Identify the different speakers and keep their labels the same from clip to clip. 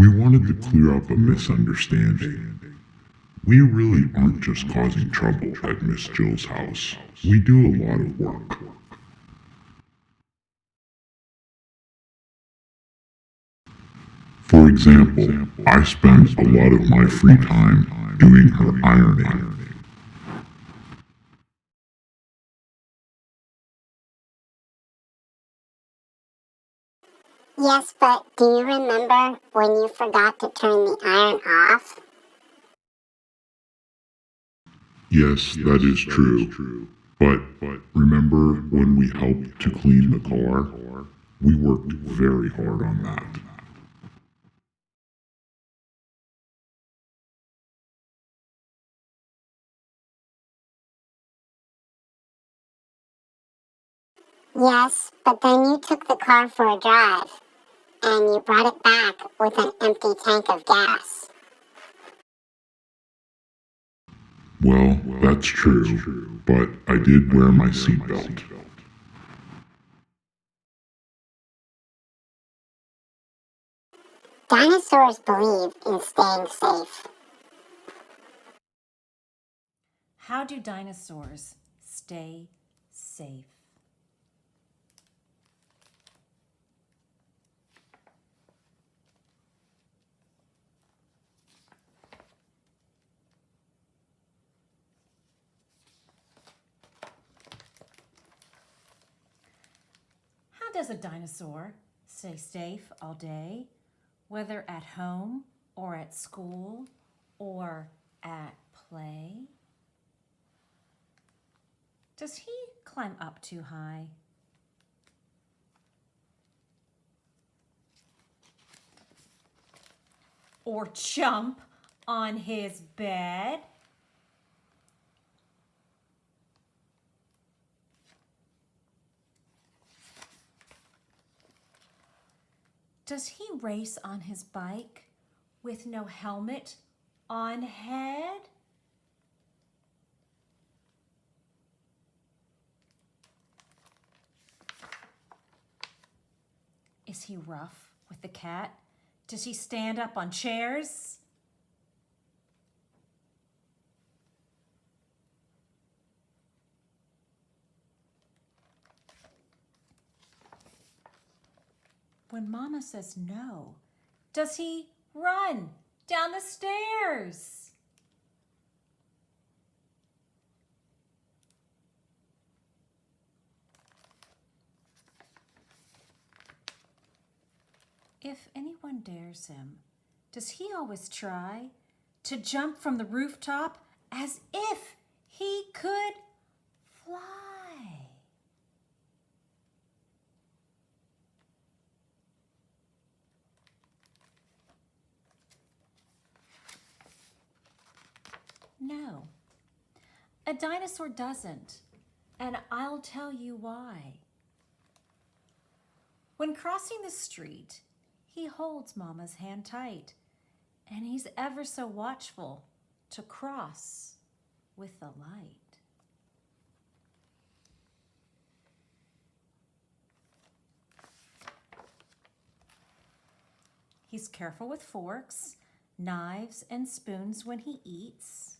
Speaker 1: We wanted to clear up a misunderstanding. We really aren't just causing trouble at Miss Jill's house. We do a lot of work. For example, I spend a lot of my free time doing her ironing.
Speaker 2: Yes, but do you remember when you forgot to turn the iron off?
Speaker 1: Yes, that is true. But remember when we helped to clean the car? We worked very hard on that.
Speaker 2: Yes, but then you took the car for a drive, and you brought it back with an empty tank of gas.
Speaker 1: Well, that's true, but I did wear my seatbelt.
Speaker 2: Dinosaurs believe in staying safe.
Speaker 3: How do dinosaurs stay safe? How does a dinosaur stay safe all day, whether at home or at school or at play? Does he climb up too high? Or jump on his bed? Does he race on his bike with no helmet on head? Is he rough with the cat? Does he stand up on chairs? When Mama says no, does he run down the stairs? If anyone dares him, does he always try to jump from the rooftop as if he could fly? No, a dinosaur doesn't, and I'll tell you why. When crossing the street, he holds Mama's hand tight, and he's ever so watchful to cross with the light. He's careful with forks, knives, and spoons when he eats.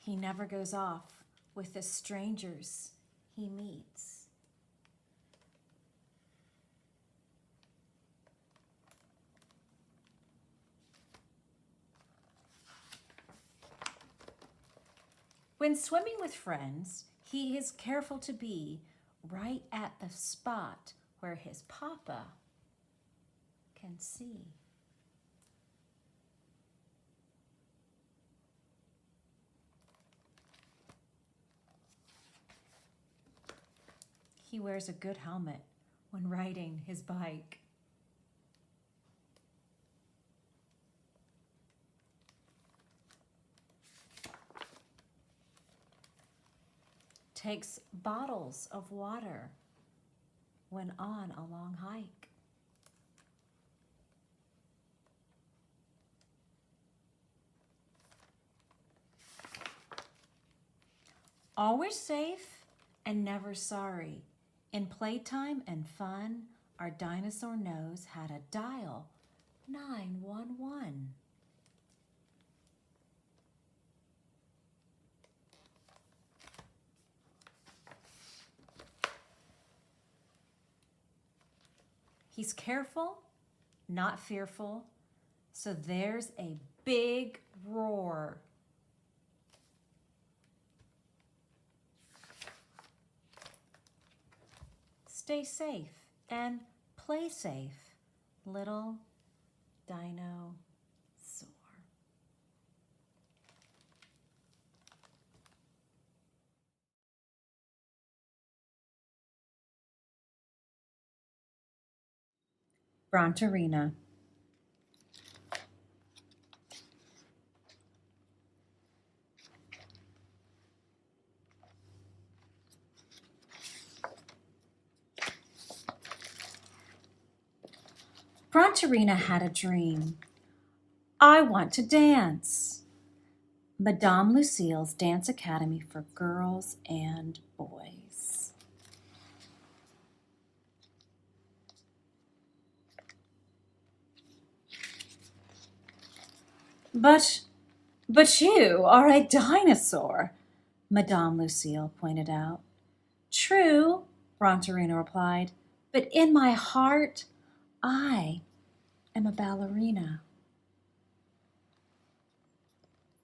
Speaker 3: He never goes off with the strangers he meets. When swimming with friends, he is careful to be right at the spot where his papa can see. He wears a good helmet when riding his bike. Takes bottles of water when on a long hike. Always safe and never sorry. In playtime and fun, our dinosaur nose had a dial 911. He's careful, not fearful, so there's a big roar. Stay safe and play safe, little dinosaur. Brontorina. Brontorina had a dream. I want to dance. Madame Lucille's Dance Academy for Girls and Boys. But you are a dinosaur, Madame Lucille pointed out. True, Brontorina replied, but in my heart, I am a ballerina.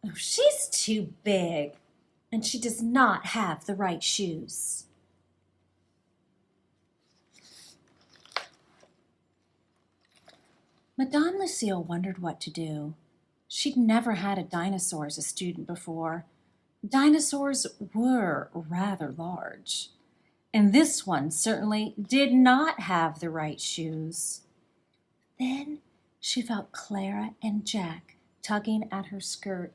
Speaker 3: Oh, she's too big, and she does not have the right shoes. Madame Lucille wondered what to do. She'd never had a dinosaur as a student before. Dinosaurs were rather large, and this one certainly did not have the right shoes. Then she felt Clara and Jack tugging at her skirt.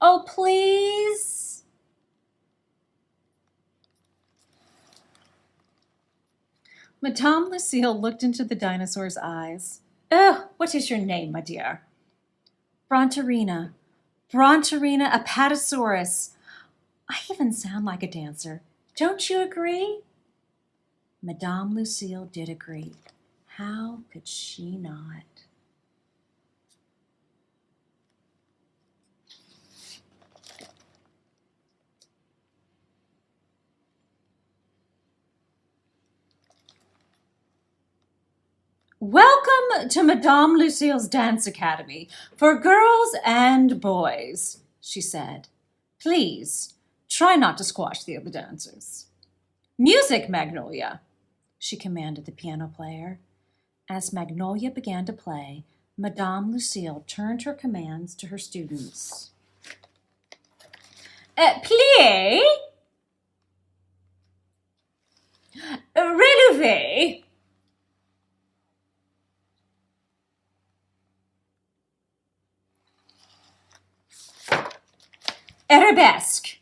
Speaker 3: Oh, please! Madame Lucille looked into the dinosaur's eyes. Oh, what is your name, my dear? Brontorina. Brontorina Apatosaurus. I even sound like a dancer. Don't you agree? Madame Lucille did agree. How could she not? Welcome to Madame Lucille's Dance Academy for girls and boys, she said. Please, try not to squash the other dancers. Music, Magnolia, she commanded the piano player. As Magnolia began to play, Madame Lucille turned her commands to her students. Plié, relevez, arabesque,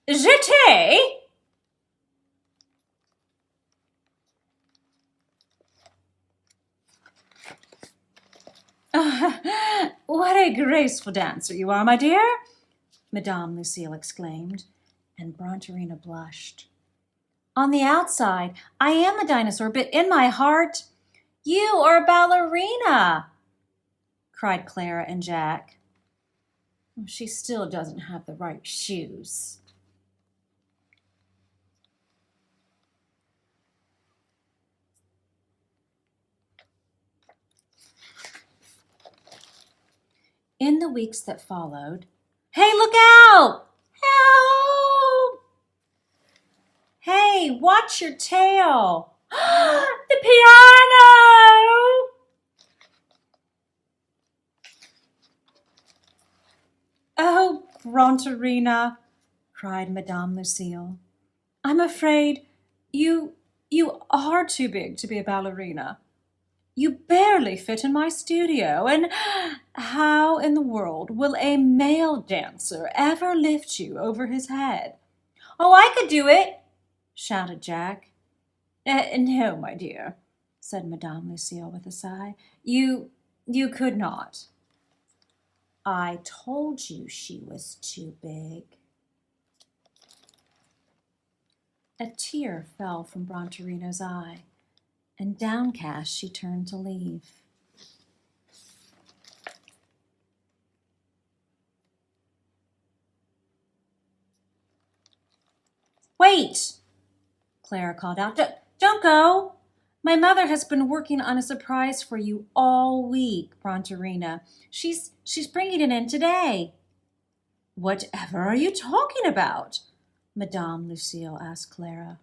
Speaker 3: jeté. What a graceful dancer you are, my dear, Madame Lucille exclaimed, and Brontorina blushed. On the outside, I am a dinosaur, but in my heart, you are a ballerina, cried Clara and Jack. She still doesn't have the right shoes. In the weeks that followed, hey, look out! Help! Hey, watch your tail! The piano! Oh, Brontorina, cried Madame Lucille. I'm afraid you are too big to be a ballerina. You barely fit in my studio, and how in the world will a male dancer ever lift you over his head? Oh, I could do it, shouted Jack. No, my dear, said Madame Lucille with a sigh. You could not. I told you she was too big. A tear fell from Brontorino's eye, and downcast she turned to leave. Wait! Clara called out. Don't go! My mother has been working on a surprise for you all week, Brontorina. She's bringing it in today. Whatever are you talking about? Madame Lucille asked Clara.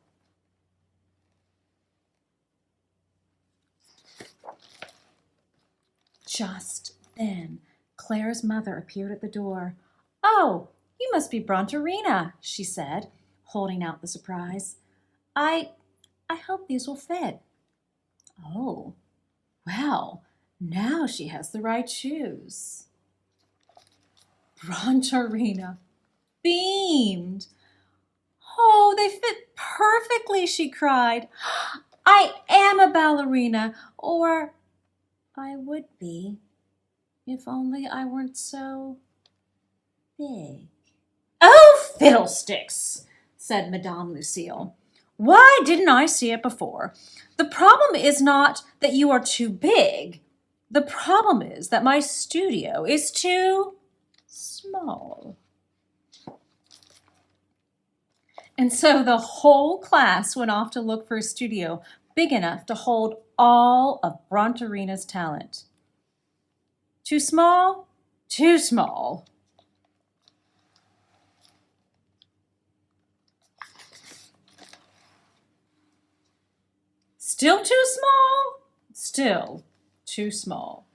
Speaker 3: Just then, Clara's mother appeared at the door. Oh, you must be Brontorina, she said, holding out the surprise. I hope these will fit. Oh, well, now she has the right shoes. Brontorina beamed. Oh, they fit perfectly, she cried. I am a ballerina, or I would be, if only I weren't so big. Oh, fiddlesticks, said Madame Lucille. Why didn't I see it before? The problem is not that you are too big. The problem is that my studio is too small. And so the whole class went off to look for a studio big enough to hold all of Brontorina's talent. Too small? Too small. Still too small? Still too small.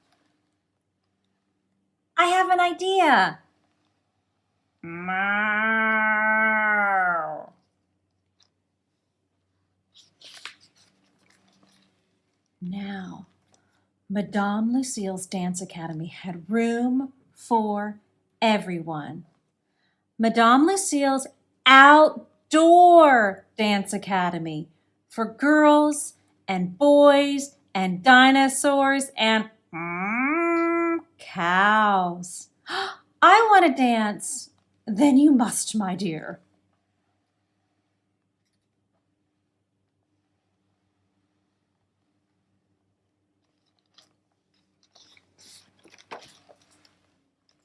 Speaker 3: I have an idea. Meow. Now, Madame Lucille's Dance Academy had room for everyone. Madame Lucille's Outdoor Dance Academy for girls and boys and dinosaurs and cows. I want to dance. Then you must, my dear.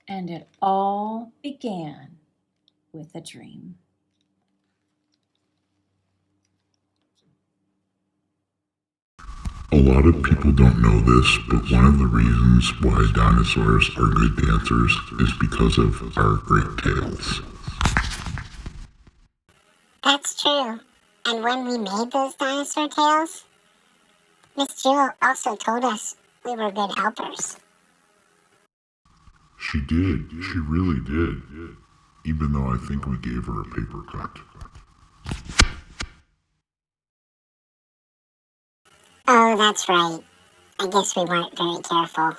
Speaker 3: And it all began with a dream.
Speaker 1: A lot of people don't know this, but one of the reasons why dinosaurs are good dancers is because of our great tails.
Speaker 2: That's true. And when we made those dinosaur tails, Miss Jewel also told us we were good helpers.
Speaker 1: She did. She really did. Even though I think we gave her a paper cut.
Speaker 2: Oh, that's right. I guess we weren't very careful.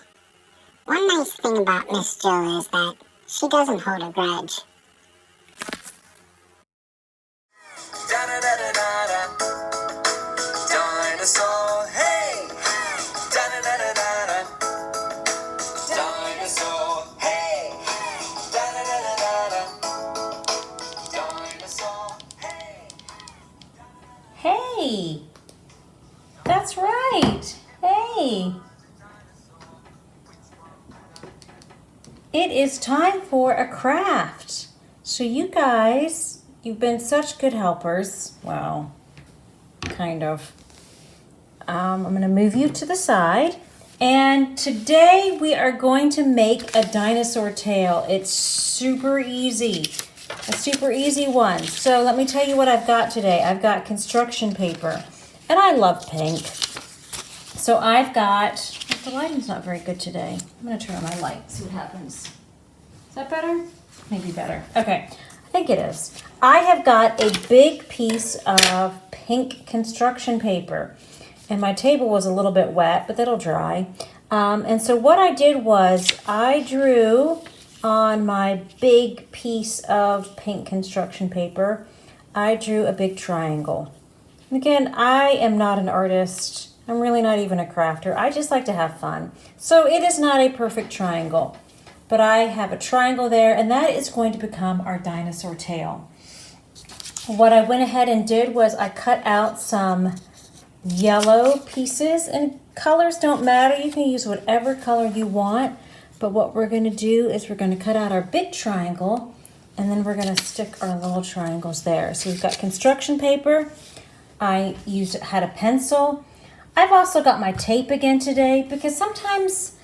Speaker 2: One nice thing about Miss Jill is that she doesn't hold a grudge.
Speaker 4: Da-da-da-da-da-da. Dinosaur, hey! Da-da-da-da-da-da. Dinosaur, hey! Da-da-da-da-da-da. Dinosaur, hey!
Speaker 3: Hey, that's right. Hey. It is time for a craft. So you guys, you've been such good helpers. Well, kind of. I'm going to move you to the side. And today we are going to make a dinosaur tail. It's super easy. A super easy one. So let me tell you what I've got today. I've got construction paper. And I love pink. So I've got, the lighting's not very good today. I'm going to turn on my light, see what happens. Is that better? Maybe better. Okay, I think it is. I have got a big piece of pink construction paper. And my table was a little bit wet, but that'll dry. And so what I did was I drew on my big piece of pink construction paper, I drew a big triangle. And again, I am not an artist. I'm really not even a crafter. I just like to have fun. So it is not a perfect triangle. but I have a triangle there, and that is going to become our dinosaur tail. What I went ahead and did was I cut out some yellow pieces, and colors don't matter. You can use whatever color you want, but what we're going to do is we're going to cut out our big triangle, and then we're going to stick our little triangles there. So we've got construction paper. I had a pencil. I've also got my tape again today, because sometimes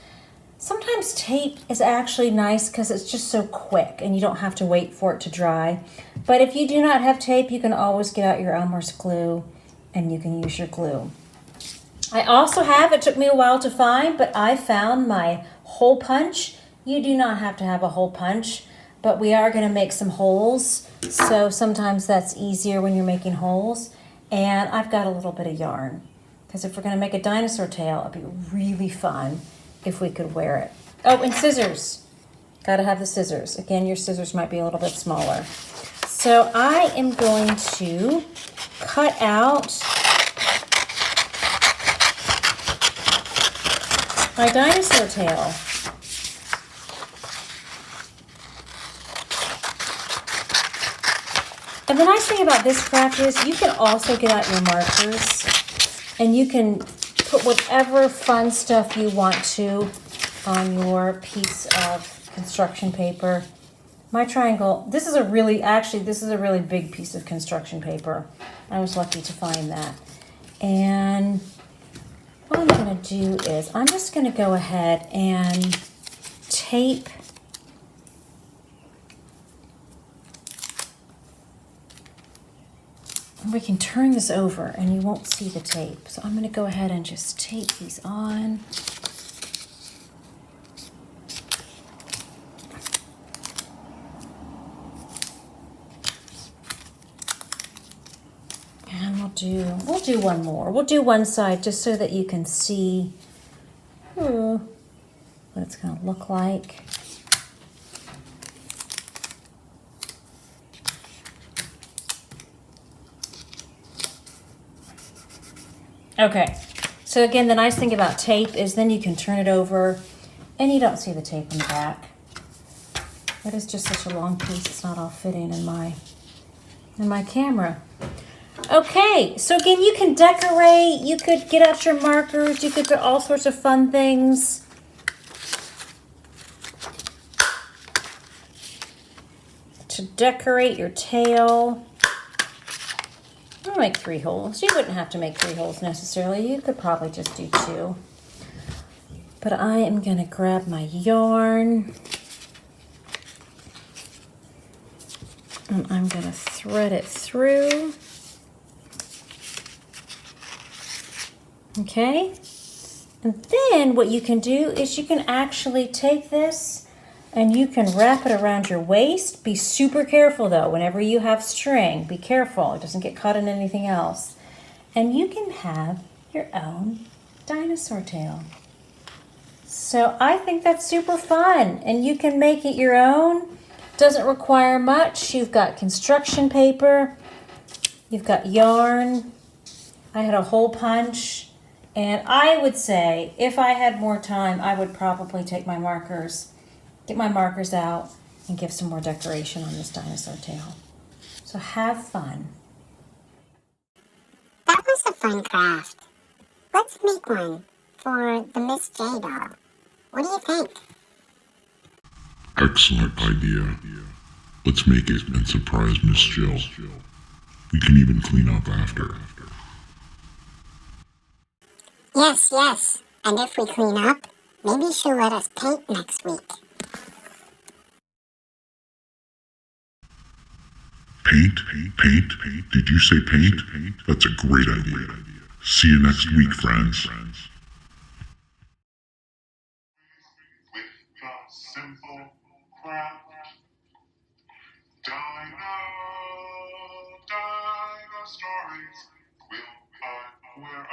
Speaker 3: tape is actually nice because it's just so quick and you don't have to wait for it to dry. But if you do not have tape, you can always get out your Elmer's glue and you can use your glue. I also have, it took me a while to find, but I found my hole punch. You do not have to have a hole punch, but we are going to make some holes. So sometimes that's easier when you're making holes. And I've got a little bit of yarn, because if we're going to make a dinosaur tail, it'd be really fun if we could wear it. Oh, and scissors. Gotta have the scissors. Again, your scissors might be a little bit smaller. So I am going to cut out my dinosaur tail. And the nice thing about this craft is you can also get out your markers and you can put whatever fun stuff you want to on your piece of construction paper. My triangle, this is a really big piece of construction paper. I was lucky to find that. And what I'm gonna do is I'm just gonna go ahead and tape we can turn this over and you won't see the tape. So I'm going to go ahead and just tape these on. And we'll do one more. We'll do one side just so that you can see what it's going to look like. Okay, so again, the nice thing about tape is then you can turn it over and you don't see the tape in the back. It is just such a long piece, it's not all fitting in my camera. Okay, so again, you can decorate, you could get out your markers, you could do all sorts of fun things. To decorate your tail. I'll make 3 holes. You wouldn't have to make 3 holes necessarily. You could probably just do 2. But I am going to grab my yarn. And I'm going to thread it through. Okay. And then what you can do is you can actually take this and you can wrap it around your waist. Be super careful though, whenever you have string, be careful. It doesn't get caught in anything else. And you can have your own dinosaur tail. So I think that's super fun and you can make it your own. Doesn't require much. You've got construction paper, you've got yarn. I had a hole punch, and I would say if I had more time, I would probably take my markers, get my markers out and give some more decoration on this dinosaur tail. So have fun.
Speaker 2: That was a fun craft. Let's make one for the Miss J doll. What do you think?
Speaker 1: Excellent idea. Let's make it and surprise Miss Jill. We can even clean up after.
Speaker 2: Yes, yes. And if we clean up, maybe she'll let us paint next week.
Speaker 1: Paint? Paint? Did you say paint? That's a great idea. See you next week, friends.
Speaker 5: With the simple craft, Dinostories will find where I